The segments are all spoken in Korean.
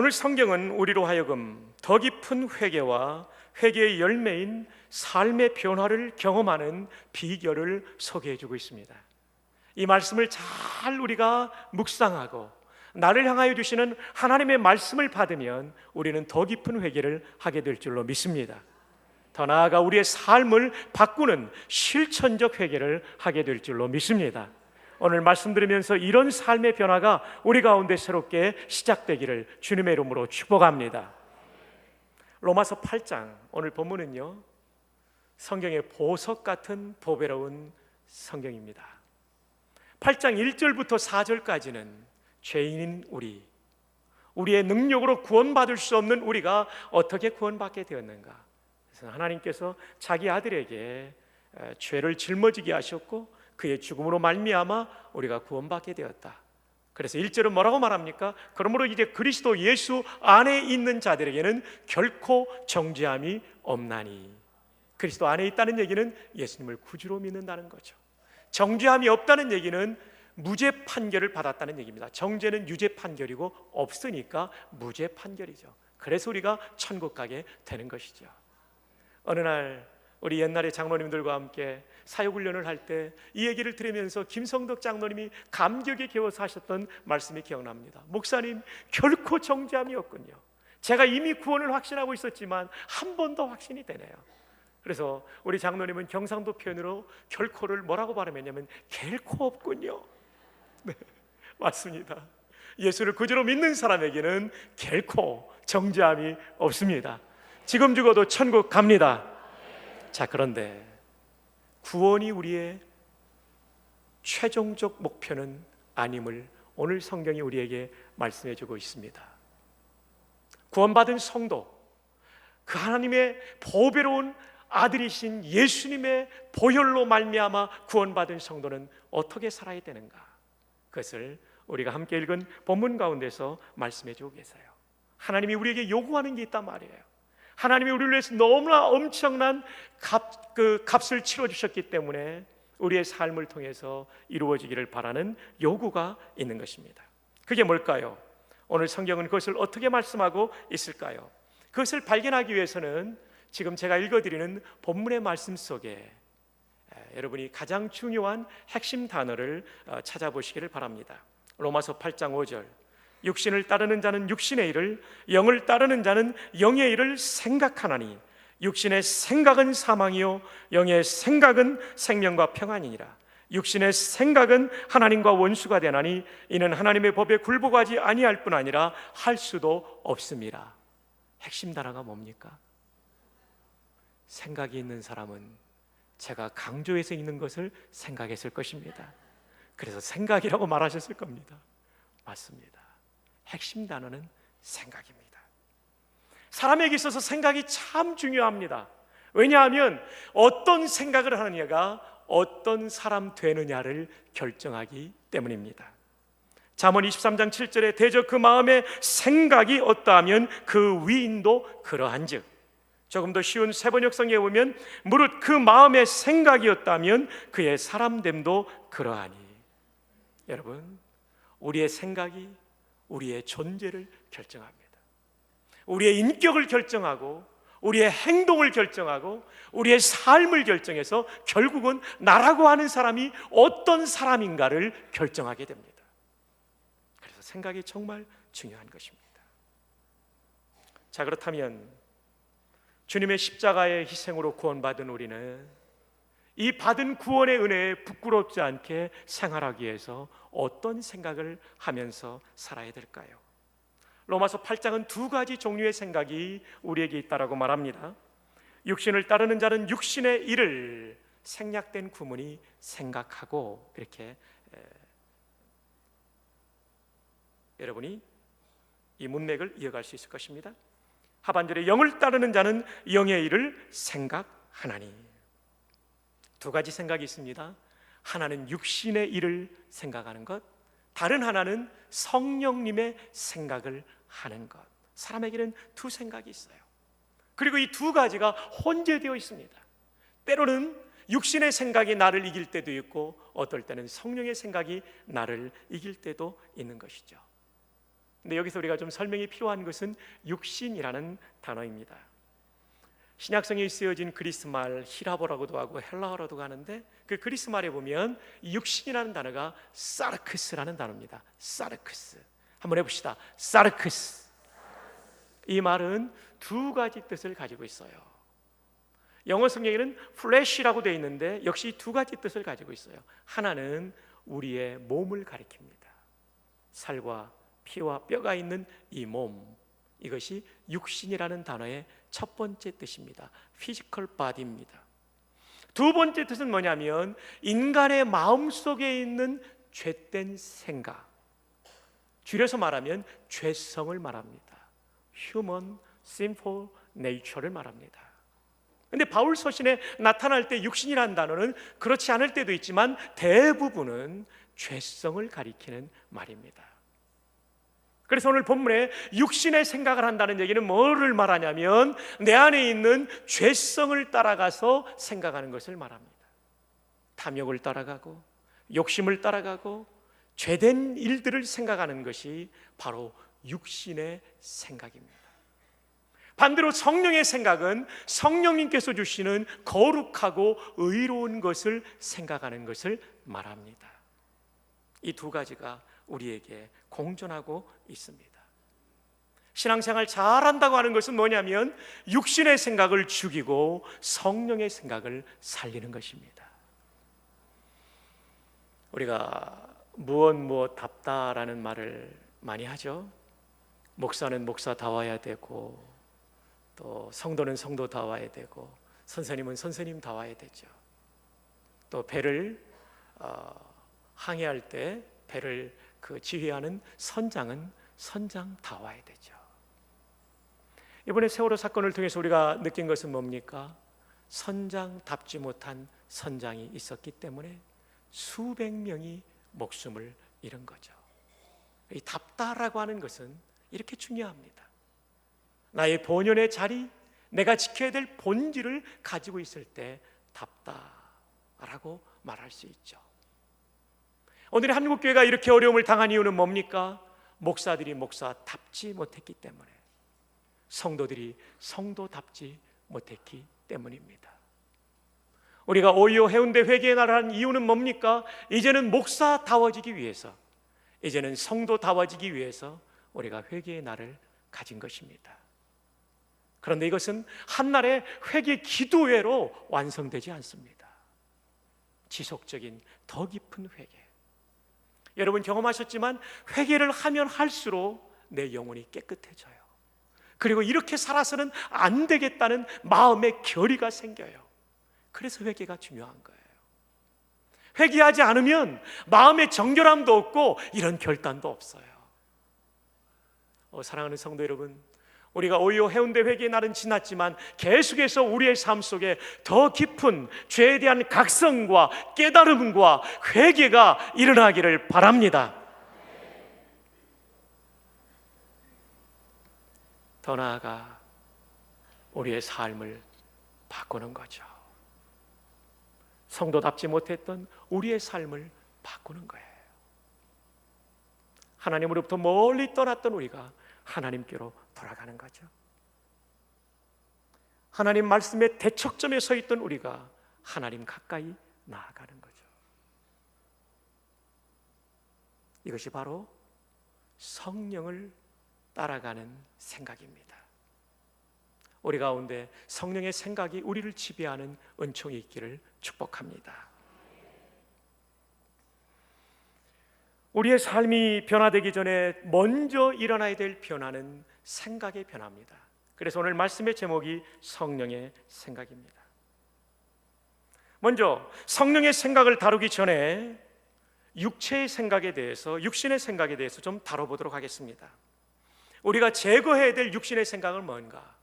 오늘 성경은 우리로 하여금 더 깊은 회개와 회개의 열매인 삶의 변화를 경험하는 비결을 소개해 주고 있습니다. 이 말씀을 잘 우리가 묵상하고 나를 향하여 주시는 하나님의 말씀을 받으면 우리는 더 깊은 회개를 하게 될 줄로 믿습니다. 더 나아가 우리의 삶을 바꾸는 실천적 회개를 하게 될 줄로 믿습니다. 오늘 말씀 들으면서 이런 삶의 변화가 우리 가운데 새롭게 시작되기를 주님의 이름으로 축복합니다. 로마서 8장, 오늘 본문은요, 성경의 보석 같은 보배로운 성경입니다. 8장 1절부터 4절까지는 죄인인 우리의 능력으로 구원받을 수 없는 우리가 어떻게 구원받게 되었는가. 그래서 하나님께서 자기 아들에게 죄를 짊어지게 하셨고 그의 죽음으로 말미암아 우리가 구원받게 되었다. 그래서 1절은 뭐라고 말합니까? 그러므로 이제 그리스도 예수 안에 있는 자들에게는 결코 정죄함이 없나니. 그리스도 안에 있다는 얘기는 예수님을 구주로 믿는다는 거죠. 정죄함이 없다는 얘기는 무죄 판결을 받았다는 얘기입니다. 정죄는 유죄 판결이고 없으니까 무죄 판결이죠. 그래서 우리가 천국 가게 되는 것이죠. 어느 날 우리 옛날에 장로님들과 함께 사역훈련을 할 때 이 얘기를 들으면서 김성덕 장로님이 감격에 겨워서 하셨던 말씀이 기억납니다. 목사님, 결코 정죄함이 없군요. 제가 이미 구원을 확신하고 있었지만 한 번 더 확신이 되네요. 그래서 우리 장로님은 경상도 표현으로 결코를 뭐라고 발음했냐면 결코 없군요. 네, 맞습니다. 예수를 구주로 믿는 사람에게는 결코 정죄함이 없습니다. 지금 죽어도 천국 갑니다. 자, 그런데 구원이 우리의 최종적 목표는 아님을 오늘 성경이 우리에게 말씀해 주고 있습니다. 구원받은 성도, 그 하나님의 보배로운 아들이신 예수님의 보혈로 말미암아 구원받은 성도는 어떻게 살아야 되는가? 그것을 우리가 함께 읽은 본문 가운데서 말씀해 주고 계세요. 하나님이 우리에게 요구하는 게 있단 말이에요. 하나님이 우리를 위해서 너무나 엄청난 값을 치러주셨기 때문에 우리의 삶을 통해서 이루어지기를 바라는 요구가 있는 것입니다. 그게 뭘까요? 오늘 성경은 그것을 어떻게 말씀하고 있을까요? 그것을 발견하기 위해서는 지금 제가 읽어드리는 본문의 말씀 속에 여러분이 가장 중요한 핵심 단어를 찾아보시기를 바랍니다. 로마서 8장 5절, 육신을 따르는 자는 육신의 일을, 영을 따르는 자는 영의 일을 생각하나니 육신의 생각은 사망이요 영의 생각은 생명과 평안이니라. 육신의 생각은 하나님과 원수가 되나니 이는 하나님의 법에 굴복하지 아니할 뿐 아니라 할 수도 없습니다. 핵심 단어가 뭡니까? 생각이 있는 사람은 제가 강조해서 있는 것을 생각했을 것입니다. 그래서 생각이라고 말하셨을 겁니다. 맞습니다. 핵심 단어는 생각입니다. 사람에게 있어서 생각이 참 중요합니다. 왜냐하면 어떤 생각을 하느냐가 어떤 사람 되느냐를 결정하기 때문입니다. 잠언 23장 7절에 대저 그 마음에 생각이 어떠하면 그 위인도 그러한즉, 조금 더 쉬운 세번역성에 보면 무릇 그 마음에 생각이었다면 그의 사람됨도 그러하니. 여러분, 우리의 생각이 우리의 존재를 결정합니다. 우리의 인격을 결정하고 우리의 행동을 결정하고 우리의 삶을 결정해서 결국은 나라고 하는 사람이 어떤 사람인가를 결정하게 됩니다. 그래서 생각이 정말 중요한 것입니다. 자, 그렇다면 주님의 십자가의 희생으로 구원받은 우리는 이 받은 구원의 은혜에 부끄럽지 않게 생활하기 위해서 어떤 생각을 하면서 살아야 될까요? 로마서 8장은 두 가지 종류의 생각이 우리에게 있다라고 말합니다. 육신을 따르는 자는 육신의 일을, 생략된 구문이 생각하고, 이렇게 여러분이 이 문맥을 이어갈 수 있을 것입니다. 하반절에 영을 따르는 자는 영의 일을 생각하나니. 두 가지 생각이 있습니다. 하나는 육신의 일을 생각하는 것, 다른 하나는 성령님의 생각을 하는 것. 사람에게는 두 생각이 있어요. 그리고 이 두 가지가 혼재되어 있습니다. 때로는 육신의 생각이 나를 이길 때도 있고 어떨 때는 성령의 생각이 나를 이길 때도 있는 것이죠. 근데 여기서 우리가 좀 설명이 필요한 것은 육신이라는 단어입니다. 신약성에 쓰여진 그리스 말 히라보라고도 하고 헬라어로도 하는데 그 그리스 말에 보면 육신이라는 단어가 사르크스라는 단어입니다. 사르크스. 한번 해봅시다. 사르크스. 이 말은 두 가지 뜻을 가지고 있어요. 영어 성경에는 flesh라고 되어 있는데 역시 두 가지 뜻을 가지고 있어요. 하나는 우리의 몸을 가리킵니다. 살과 피와 뼈가 있는 이 몸, 이것이 육신이라는 단어의 첫 번째 뜻입니다. physical body입니다. 두 번째 뜻은 뭐냐면 인간의 마음속에 있는 죄된 생각, 줄여서 말하면 죄성을 말합니다. human sinful nature를 말합니다. 근데 바울 서신에 나타날 때 육신이라는 단어는 그렇지 않을 때도 있지만 대부분은 죄성을 가리키는 말입니다. 그래서 오늘 본문에 육신의 생각을 한다는 얘기는 뭐를 말하냐면 내 안에 있는 죄성을 따라가서 생각하는 것을 말합니다. 탐욕을 따라가고 욕심을 따라가고 죄된 일들을 생각하는 것이 바로 육신의 생각입니다. 반대로 성령의 생각은 성령님께서 주시는 거룩하고 의로운 것을 생각하는 것을 말합니다. 이 두 가지가 우리에게 공존하고 있습니다. 신앙생활 잘한다고 하는 것은 뭐냐면 육신의 생각을 죽이고 성령의 생각을 살리는 것입니다. 우리가 무엇답다라는 말을 많이 하죠. 목사는 목사다워야 되고 또 성도는 성도다워야 되고 선생님은 선생님다워야 되죠. 또 배를 항해할 때 배를 지휘하는 선장은 선장다워야 되죠. 이번에 세월호 사건을 통해서 우리가 느낀 것은 뭡니까? 선장답지 못한 선장이 있었기 때문에 수백 명이 목숨을 잃은 거죠. 이 답다라고 하는 것은 이렇게 중요합니다. 나의 본연의 자리, 내가 지켜야 될 본질을 가지고 있을 때 답다라고 말할 수 있죠. 오늘의 한국교회가 이렇게 어려움을 당한 이유는 뭡니까? 목사들이 목사답지 못했기 때문에, 성도들이 성도답지 못했기 때문입니다. 우리가 오이오 해운대 회개의 날을 한 이유는 뭡니까? 이제는 목사다워지기 위해서, 이제는 성도다워지기 위해서 우리가 회개의 날을 가진 것입니다. 그런데 이것은 한날의 회개 기도회로 완성되지 않습니다. 지속적인 더 깊은 회개. 여러분 경험하셨지만 회개를 하면 할수록 내 영혼이 깨끗해져요. 그리고 이렇게 살아서는 안 되겠다는 마음의 결의가 생겨요. 그래서 회개가 중요한 거예요. 회개하지 않으면 마음의 정결함도 없고 이런 결단도 없어요. 사랑하는 성도 여러분, 우리가 오이오 해운대 회개의 날은 지났지만 계속해서 우리의 삶 속에 더 깊은 죄에 대한 각성과 깨달음과 회개가 일어나기를 바랍니다. 더 나아가 우리의 삶을 바꾸는 거죠. 성도답지 못했던 우리의 삶을 바꾸는 거예요. 하나님으로부터 멀리 떠났던 우리가 하나님께로 돌아가는 거죠. 하나님 말씀의 대척점에 서 있던 우리가 하나님 가까이 나아가는 거죠. 이것이 바로 성령을 따라가는 생각입니다. 우리 가운데 성령의 생각이 우리를 지배하는 은총이 있기를 축복합니다. 우리의 삶이 변화되기 전에 먼저 일어나야 될 변화는 생각의 변화입니다. 그래서 오늘 말씀의 제목이 성령의 생각입니다. 먼저 성령의 생각을 다루기 전에 육체의 생각에 대해서, 육신의 생각에 대해서 좀 다뤄보도록 하겠습니다. 우리가 제거해야 될 육신의 생각은 뭔가?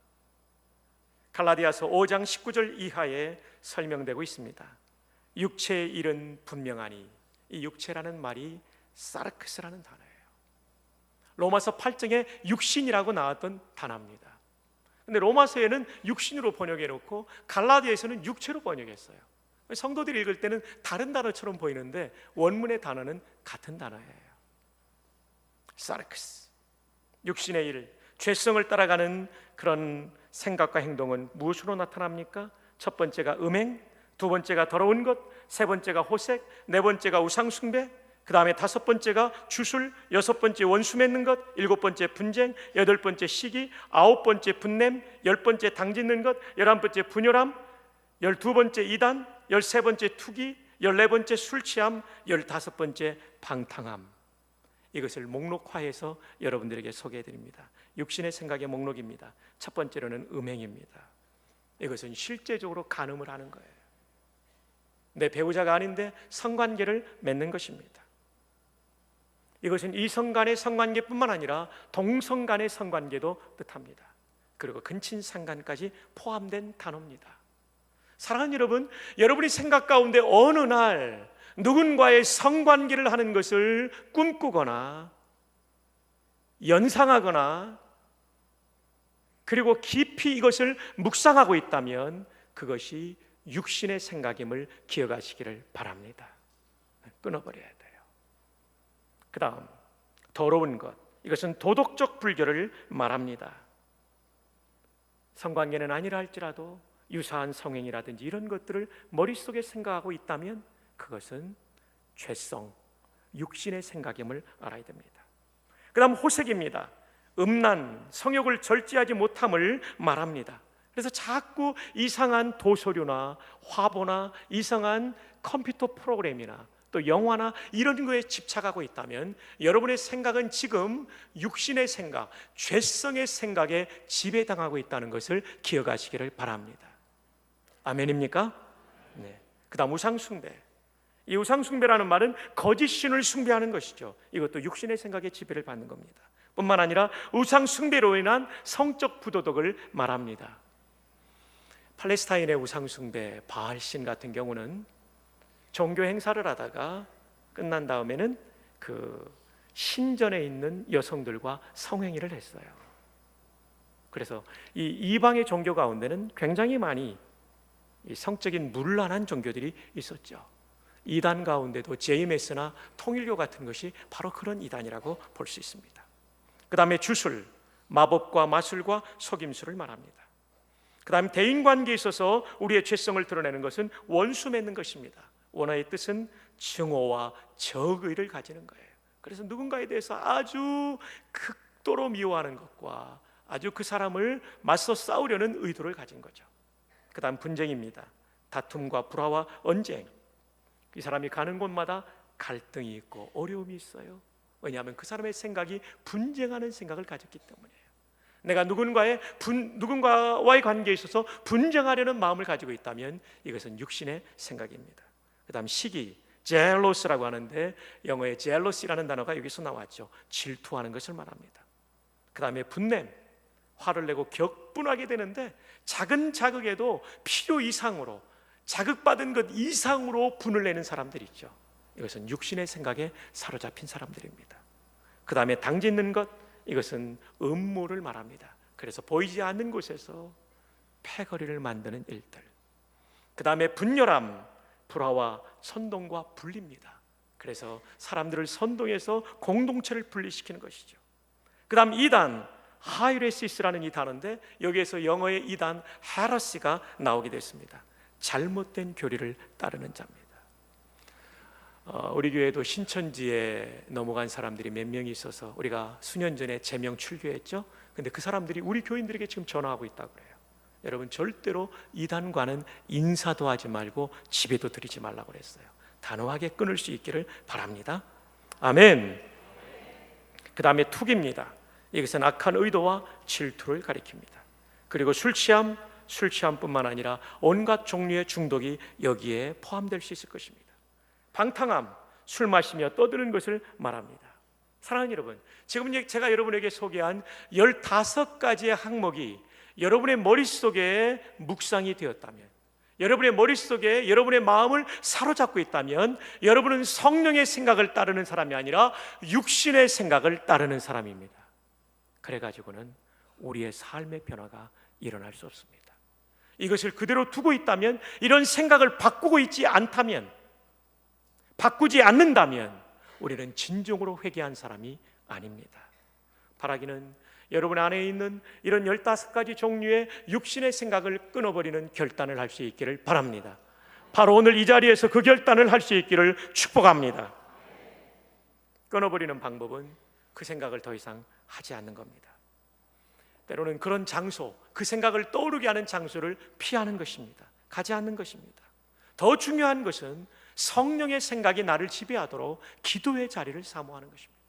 갈라디아서 5장 19절 이하에 설명되고 있습니다. 육체의 일은 분명하니, 이 육체라는 말이 사르크스라는 단어예요. 로마서 8장에 육신이라고 나왔던 단어입니다. 근데 로마서에는 육신으로 번역해 놓고 갈라디아에서는 육체로 번역했어요. 성도들이 읽을 때는 다른 단어처럼 보이는데 원문의 단어는 같은 단어예요. 사르크스. 육신의 일, 죄성을 따라가는 그런 생각과 행동은 무엇으로 나타납니까? 첫 번째가 음행, 두 번째가 더러운 것, 세 번째가 호색, 네 번째가 우상숭배, 그 다음에 다섯 번째가 주술, 여섯 번째 원수 맺는 것, 일곱 번째 분쟁, 여덟 번째 시기, 아홉 번째 분냄, 열 번째 당짓는 것, 열한 번째 분열함, 열두 번째 이단, 열세 번째 투기, 열네 번째 술 취함, 열다섯 번째 방탕함. 이것을 목록화해서 여러분들에게 소개해드립니다. 육신의 생각의 목록입니다. 첫 번째로는 음행입니다. 이것은 실제적으로 간음을 하는 거예요. 내 배우자가 아닌데 성관계를 맺는 것입니다. 이것은 이성 간의 성관계뿐만 아니라 동성 간의 성관계도 뜻합니다. 그리고 근친상간까지 포함된 단어입니다. 사랑하는 여러분, 여러분이 생각 가운데 어느 날 누군가의 성관계를 하는 것을 꿈꾸거나 연상하거나 그리고 깊이 이것을 묵상하고 있다면 그것이 육신의 생각임을 기억하시기를 바랍니다. 끊어버려야 돼요. 그 다음 더러운 것, 이것은 도덕적 불결을 말합니다. 성관계는 아니라 할지라도 유사한 성행이라든지 이런 것들을 머릿속에 생각하고 있다면 그것은 죄성, 육신의 생각임을 알아야 됩니다. 그 다음 호색입니다. 음란, 성욕을 절제하지 못함을 말합니다. 그래서 자꾸 이상한 도서류나 화보나 이상한 컴퓨터 프로그램이나 또 영화나 이런 거에 집착하고 있다면 여러분의 생각은 지금 육신의 생각, 죄성의 생각에 지배당하고 있다는 것을 기억하시기를 바랍니다. 아멘입니까? 네. 그 다음 우상숭배. 이 우상숭배라는 말은 거짓 신을 숭배하는 것이죠. 이것도 육신의 생각에 지배를 받는 겁니다. 뿐만 아니라 우상숭배로 인한 성적 부도덕을 말합니다. 팔레스타인의 우상숭배, 바알신 같은 경우는 종교 행사를 하다가 끝난 다음에는 그 신전에 있는 여성들과 성행위를 했어요. 그래서 이 이방의 종교 가운데는 굉장히 많이 이 성적인 문란한 종교들이 있었죠. 이단 가운데도 JMS나 통일교 같은 것이 바로 그런 이단이라고 볼 수 있습니다. 그 다음에 주술, 마법과 마술과 속임수를 말합니다. 그 다음에 대인관계에 있어서 우리의 죄성을 드러내는 것은 원수 맺는 것입니다. 원어의 뜻은 증오와 적의를 가지는 거예요. 그래서 누군가에 대해서 아주 극도로 미워하는 것과 아주 그 사람을 맞서 싸우려는 의도를 가진 거죠. 그 다음 분쟁입니다. 다툼과 불화와 언쟁. 이 사람이 가는 곳마다 갈등이 있고 어려움이 있어요. 왜냐하면 그 사람의 생각이 분쟁하는 생각을 가졌기 때문이에요. 내가 누군가와의 관계에 있어서 분쟁하려는 마음을 가지고 있다면 이것은 육신의 생각입니다. 그 다음 시기, jealous라고 하는데 영어의 jealous이라는 단어가 여기서 나왔죠. 질투하는 것을 말합니다. 그 다음에 분냄, 화를 내고 격분하게 되는데 작은 자극에도 필요 이상으로, 자극받은 것 이상으로 분을 내는 사람들이 있죠. 이것은 육신의 생각에 사로잡힌 사람들입니다. 그 다음에 당짓는 것, 이것은 음모를 말합니다. 그래서 보이지 않는 곳에서 패거리를 만드는 일들. 그 다음에 분열함, 불화와 선동과 분리입니다. 그래서 사람들을 선동해서 공동체를 분리시키는 것이죠. 그 다음 이단, 하이레시스라는 이 단어인데 여기에서 영어의 이단 헤러시가 나오게 됐습니다. 잘못된 교리를 따르는 자입니다. 우리 교회도 신천지에 넘어간 사람들이 몇 명이 있어서 우리가 수년 전에 제명 출교했죠. 근데 그 사람들이 우리 교인들에게 지금 전화하고 있다고 그래요. 여러분 절대로 이단과는 인사도 하지 말고 집에도 들이지 말라고 그랬어요. 단호하게 끊을 수 있기를 바랍니다. 아멘. 그 다음에 투기입니다. 이것은 악한 의도와 질투를 가리킵니다. 그리고 술 취함뿐만 아니라 온갖 종류의 중독이 여기에 포함될 수 있을 것입니다. 방탕함, 술 마시며 떠드는 것을 말합니다. 사랑하는 여러분, 지금 제가 여러분에게 소개한 15가지의 항목이 여러분의 머릿속에 묵상이 되었다면, 여러분의 머릿속에 여러분의 마음을 사로잡고 있다면 여러분은 성령의 생각을 따르는 사람이 아니라 육신의 생각을 따르는 사람입니다. 그래가지고는 우리의 삶의 변화가 일어날 수 없습니다. 이것을 그대로 두고 있다면, 이런 생각을 바꾸고 있지 않다면, 바꾸지 않는다면 우리는 진정으로 회개한 사람이 아닙니다. 바라기는 여러분 안에 있는 이런 15가지 종류의 육신의 생각을 끊어버리는 결단을 할 수 있기를 바랍니다. 바로 오늘 이 자리에서 그 결단을 할 수 있기를 축복합니다. 끊어버리는 방법은 그 생각을 더 이상 하지 않는 겁니다. 때로는 그런 장소, 그 생각을 떠오르게 하는 장소를 피하는 것입니다. 가지 않는 것입니다. 더 중요한 것은 성령의 생각이 나를 지배하도록 기도의 자리를 사모하는 것입니다.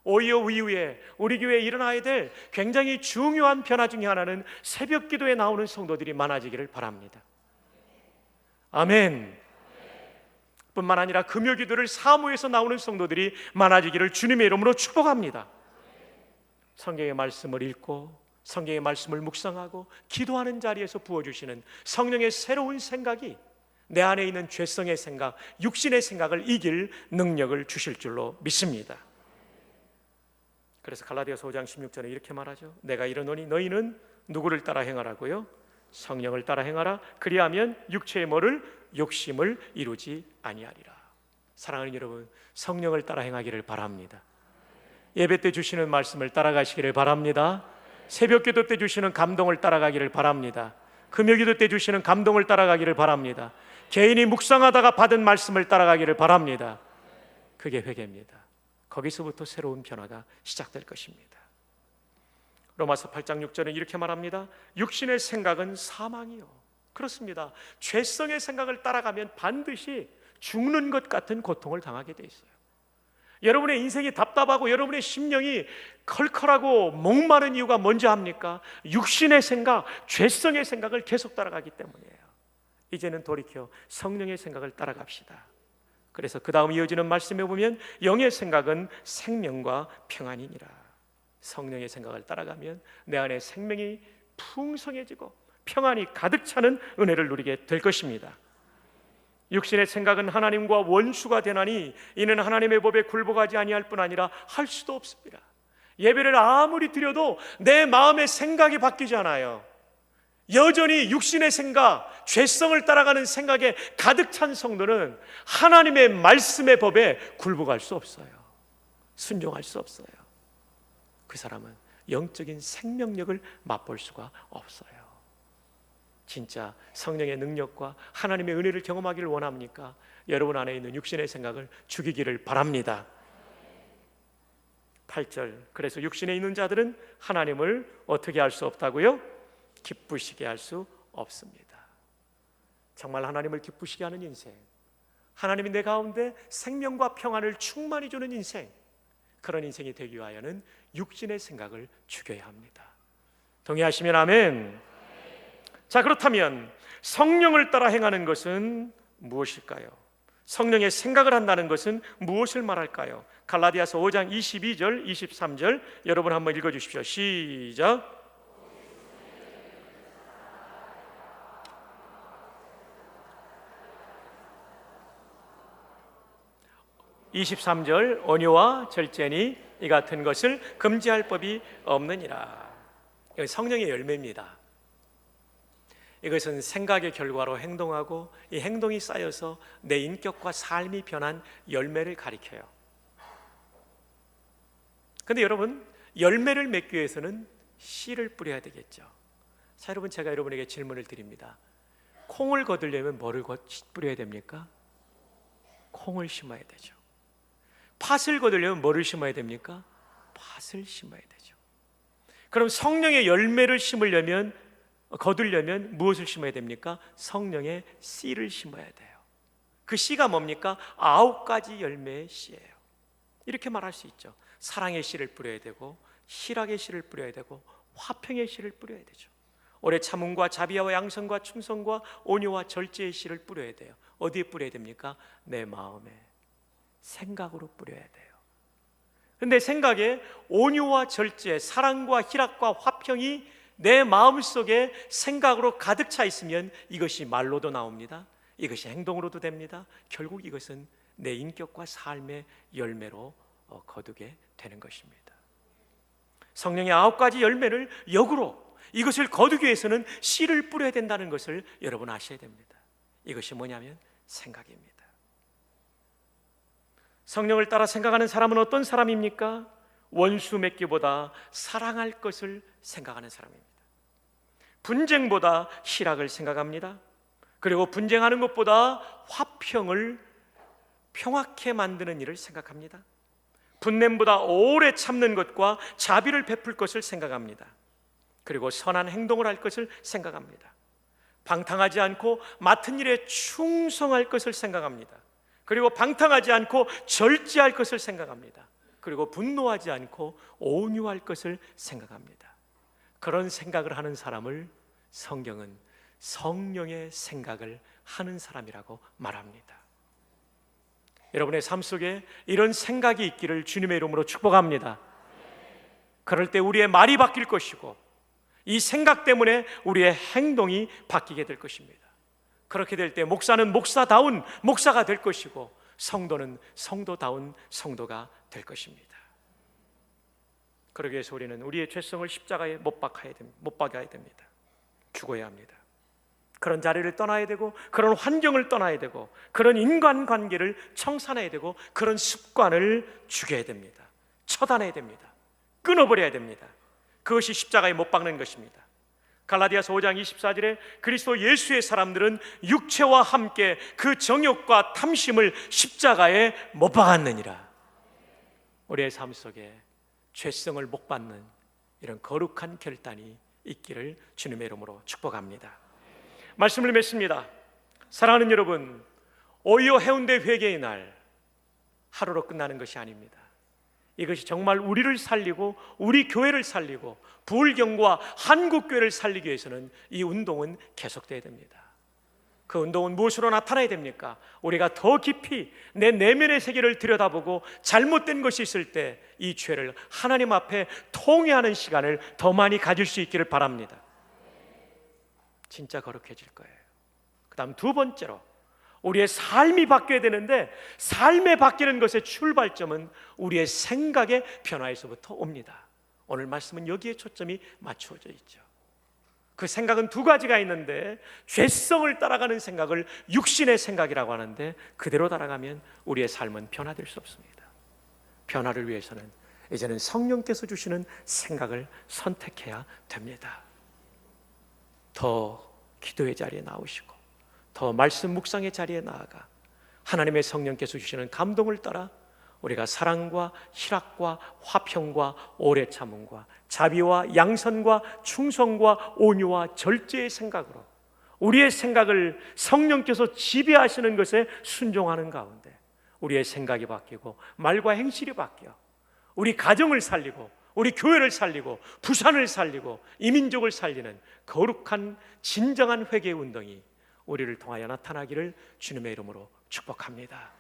오히려 이후에 우리 교회에 일어나야 될 굉장히 중요한 변화 중에 하나는 새벽 기도에 나오는 성도들이 많아지기를 바랍니다. 아멘. 뿐만 아니라 금요 기도를 사모해서 나오는 성도들이 많아지기를 주님의 이름으로 축복합니다. 성경의 말씀을 읽고 성경의 말씀을 묵상하고 기도하는 자리에서 부어주시는 성령의 새로운 생각이 내 안에 있는 죄성의 생각, 육신의 생각을 이길 능력을 주실 줄로 믿습니다. 그래서 갈라디아서 5장 16절에 이렇게 말하죠. 내가 이르노니 너희는 누구를 따라 행하라고요? 성령을 따라 행하라. 그리하면 육체의 뭐를? 욕심을 이루지 아니하리라. 사랑하는 여러분, 성령을 따라 행하기를 바랍니다. 예배 때 주시는 말씀을 따라가시기를 바랍니다. 새벽 기도 때 주시는 감동을 따라가기를 바랍니다. 금요 기도 때 주시는 감동을 따라가기를 바랍니다. 개인이 묵상하다가 받은 말씀을 따라가기를 바랍니다. 그게 회개입니다. 거기서부터 새로운 변화가 시작될 것입니다. 로마서 8장 6절은 이렇게 말합니다. 육신의 생각은 사망이요. 그렇습니다. 죄성의 생각을 따라가면 반드시 죽는 것 같은 고통을 당하게 돼 있어요. 여러분의 인생이 답답하고 여러분의 심령이 컬컬하고 목마른 이유가 뭔지 압니까? 육신의 생각, 죄성의 생각을 계속 따라가기 때문이에요. 이제는 돌이켜 성령의 생각을 따라갑시다. 그래서 그 다음 이어지는 말씀에 보면 영의 생각은 생명과 평안이니라. 성령의 생각을 따라가면 내 안에 생명이 풍성해지고 평안이 가득 차는 은혜를 누리게 될 것입니다. 육신의 생각은 하나님과 원수가 되나니 이는 하나님의 법에 굴복하지 아니할 뿐 아니라 할 수도 없습니다. 예배를 아무리 드려도 내 마음의 생각이 바뀌지 않아요. 여전히 육신의 생각, 죄성을 따라가는 생각에 가득 찬 성도는 하나님의 말씀의 법에 굴복할 수 없어요. 순종할 수 없어요. 그 사람은 영적인 생명력을 맛볼 수가 없어요. 진짜 성령의 능력과 하나님의 은혜를 경험하기를 원합니까? 여러분 안에 있는 육신의 생각을 죽이기를 바랍니다. 8절, 그래서 육신에 있는 자들은 하나님을 어떻게 할 수 없다고요? 기쁘시게 할 수 없습니다. 정말 하나님을 기쁘시게 하는 인생, 하나님이 내 가운데 생명과 평안을 충만히 주는 인생, 그런 인생이 되기 위하여는 육신의 생각을 죽여야 합니다. 동의하시면 아멘. 자, 그렇다면 성령을 따라 행하는 것은 무엇일까요? 성령의 생각을 한다는 것은 무엇을 말할까요? 갈라디아서 5장 22절, 23절 여러분 한번 읽어주십시오. 시작. 23절 온유와 절제니 이 같은 것을 금지할 법이 없느니라. 이건 성령의 열매입니다. 이것은 생각의 결과로 행동하고 이 행동이 쌓여서 내 인격과 삶이 변한 열매를 가리켜요. 그런데 여러분, 열매를 맺기 위해서는 씨를 뿌려야 되겠죠. 자, 여러분, 제가 여러분에게 질문을 드립니다. 콩을 거두려면 뭐를 뿌려야 됩니까? 콩을 심어야 되죠. 팥을 거두려면 뭐를 심어야 됩니까? 팥을 심어야 되죠. 그럼 성령의 열매를 거두려면 무엇을 심어야 됩니까? 성령의 씨를 심어야 돼요. 그 씨가 뭡니까? 9가지 열매의 씨예요. 이렇게 말할 수 있죠. 사랑의 씨를 뿌려야 되고, 희락의 씨를 뿌려야 되고, 화평의 씨를 뿌려야 되죠. 오래 참음과 자비와 양선과 충성과 온유와 절제의 씨를 뿌려야 돼요. 어디에 뿌려야 됩니까? 내 마음에, 생각으로 뿌려야 돼요. 그런데 생각에 온유와 절제, 사랑과 희락과 화평이 내 마음속에 생각으로 가득 차 있으면 이것이 말로도 나옵니다. 이것이 행동으로도 됩니다. 결국 이것은 내 인격과 삶의 열매로 거두게 되는 것입니다. 성령의 9가지 열매를 역으로 이것을 거두기 위해서는 씨를 뿌려야 된다는 것을 여러분 아셔야 됩니다. 이것이 뭐냐면 생각입니다. 성령을 따라 생각하는 사람은 어떤 사람입니까? 원수 맺기보다 사랑할 것을 생각하는 사람입니다. 분쟁보다 희락을 생각합니다. 그리고 분쟁하는 것보다 화평을 평화케 만드는 일을 생각합니다. 분냄보다 오래 참는 것과 자비를 베풀 것을 생각합니다. 그리고 선한 행동을 할 것을 생각합니다. 방탕하지 않고 맡은 일에 충성할 것을 생각합니다. 그리고 방탕하지 않고 절제할 것을 생각합니다. 그리고 분노하지 않고 온유할 것을 생각합니다. 그런 생각을 하는 사람을 성경은 성령의 생각을 하는 사람이라고 말합니다. 여러분의 삶 속에 이런 생각이 있기를 주님의 이름으로 축복합니다. 그럴 때 우리의 말이 바뀔 것이고 이 생각 때문에 우리의 행동이 바뀌게 될 것입니다. 그렇게 될 때 목사는 목사다운 목사가 될 것이고 성도는 성도다운 성도가 될 것입니다. 그러기 위해서 우리는 우리의 죄성을 십자가에 못 박아야 됩니다. 죽어야 합니다. 그런 자리를 떠나야 되고 그런 환경을 떠나야 되고 그런 인간관계를 청산해야 되고 그런 습관을 죽여야 됩니다. 처단해야 됩니다. 끊어버려야 됩니다. 그것이 십자가에 못 박는 것입니다. 갈라디아서 5장 24절에 그리스도 예수의 사람들은 육체와 함께 그 정욕과 탐심을 십자가에 못 박았느니라. 우리의 삶 속에 죄성을 못 받는 이런 거룩한 결단이 있기를 주님의 이름으로 축복합니다. 말씀을 맺습니다. 사랑하는 여러분, 오이오 해운대 회개의 날 하루로 끝나는 것이 아닙니다. 이것이 정말 우리를 살리고 우리 교회를 살리고 부울경과 한국교회를 살리기 위해서는 이 운동은 계속돼야 됩니다. 그 운동은 무엇으로 나타나야 됩니까? 우리가 더 깊이 내 내면의 세계를 들여다보고 잘못된 것이 있을 때 이 죄를 하나님 앞에 통회하는 시간을 더 많이 가질 수 있기를 바랍니다. 진짜 거룩해질 거예요. 그 다음 두 번째로 우리의 삶이 바뀌어야 되는데 삶에 바뀌는 것의 출발점은 우리의 생각의 변화에서부터 옵니다. 오늘 말씀은 여기에 초점이 맞추어져 있죠. 그 생각은 두 가지가 있는데 죄성을 따라가는 생각을 육신의 생각이라고 하는데 그대로 따라가면 우리의 삶은 변화될 수 없습니다. 변화를 위해서는 이제는 성령께서 주시는 생각을 선택해야 됩니다. 더 기도의 자리에 나오시고 더 말씀 묵상의 자리에 나아가 하나님의 성령께서 주시는 감동을 따라 우리가 사랑과 희락과 화평과 오래 참음과 자비와 양선과 충성과 온유와 절제의 생각으로 우리의 생각을 성령께서 지배하시는 것에 순종하는 가운데 우리의 생각이 바뀌고 말과 행실이 바뀌어 우리 가정을 살리고 우리 교회를 살리고 부산을 살리고 이민족을 살리는 거룩한 진정한 회개의 운동이 우리를 통하여 나타나기를 주님의 이름으로 축복합니다.